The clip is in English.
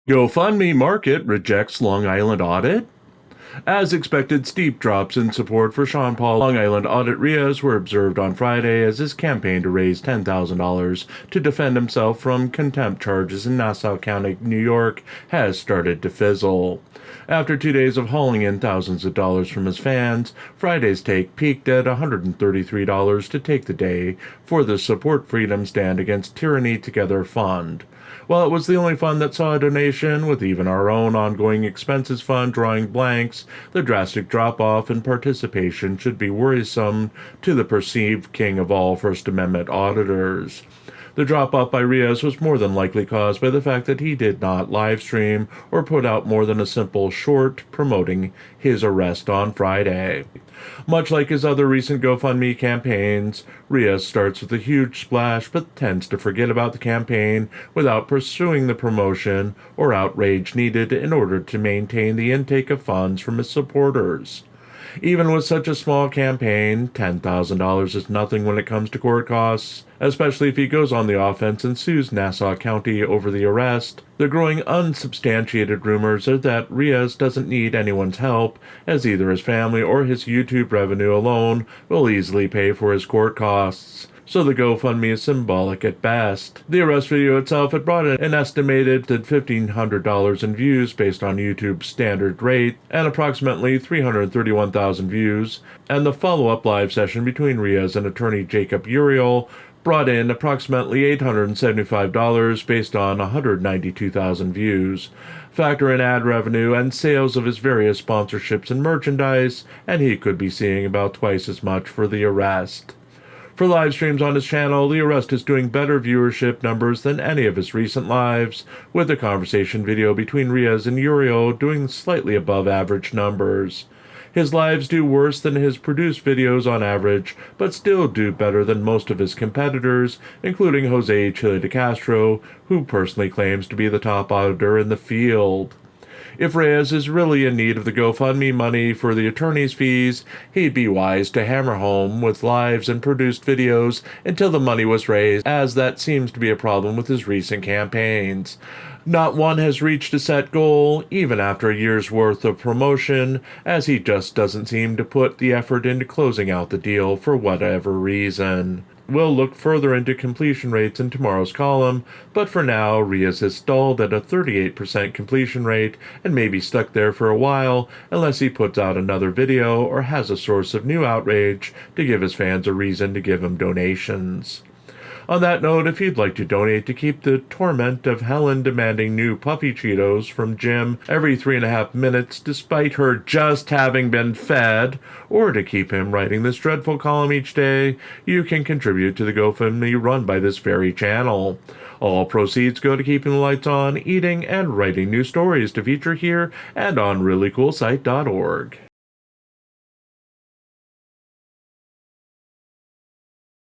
GoFundMe market rejects Long Island Audit. As expected, steep drops in support for SeanPaul Long Island Audit Reyes were observed on Friday as his campaign to raise $10,000 to defend himself from contempt charges in Nassau County, New York, has started to fizzle. After 2 days of hauling in thousands of dollars from his fans, Friday's take peaked at $133 to take the day for the Support Freedom Stand Against Tyranny Together Fund. While it was the only fund that saw a donation, with even our own ongoing expenses fund drawing blanks, the drastic drop-off in participation should be worrisome to the perceived king of all First Amendment auditors. The drop-off by Reyes was more than likely caused by the fact that he did not live stream or put out more than a simple short promoting his arrest on Friday. Much like his other recent GoFundMe campaigns, Reyes starts with a huge splash but tends to forget about the campaign without pursuing the promotion or outrage needed in order to maintain the intake of funds from his supporters. Even with such a small campaign, $10,000 is nothing when it comes to court costs, especially if he goes on the offense and sues Nassau County over the arrest. The growing unsubstantiated rumors are that Reyes doesn't need anyone's help, as either his family or his YouTube revenue alone will easily pay for his court costs. So the GoFundMe is symbolic at best. The arrest video itself had brought in an estimated $1,500 in views based on YouTube's standard rate and approximately 331,000 views, and the follow-up live session between Reyes and attorney Jacob Uriel brought in approximately $875 based on 192,000 views. Factor in ad revenue and sales of his various sponsorships and merchandise, and he could be seeing about twice as much for the arrest. For live streams on his channel, the arrest is doing better viewership numbers than any of his recent lives, with the conversation video between Reyes and Uriel doing slightly above average numbers. His lives do worse than his produced videos on average, but still do better than most of his competitors, including Jose Chile de Castro, who personally claims to be the top auditor in the field. If Reyes is really in need of the GoFundMe money for the attorney's fees, he'd be wise to hammer home with lives and produced videos until the money was raised, as that seems to be a problem with his recent campaigns. Not one has reached a set goal, even after a year's worth of promotion, as he just doesn't seem to put the effort into closing out the deal for whatever reason. We'll look further into completion rates in tomorrow's column, but for now, Reyes has stalled at a 38% completion rate and may be stuck there for a while unless he puts out another video or has a source of new outrage to give his fans a reason to give him donations. On that note, if you'd like to donate to keep the torment of Helen demanding new puffy Cheetos from Jim every 3.5 minutes despite her just having been fed, or to keep him writing this dreadful column each day, you can contribute to the GoFundMe run by this very channel. All proceeds go to keeping the lights on, eating, and writing new stories to feature here and on ReallyCoolSite.org.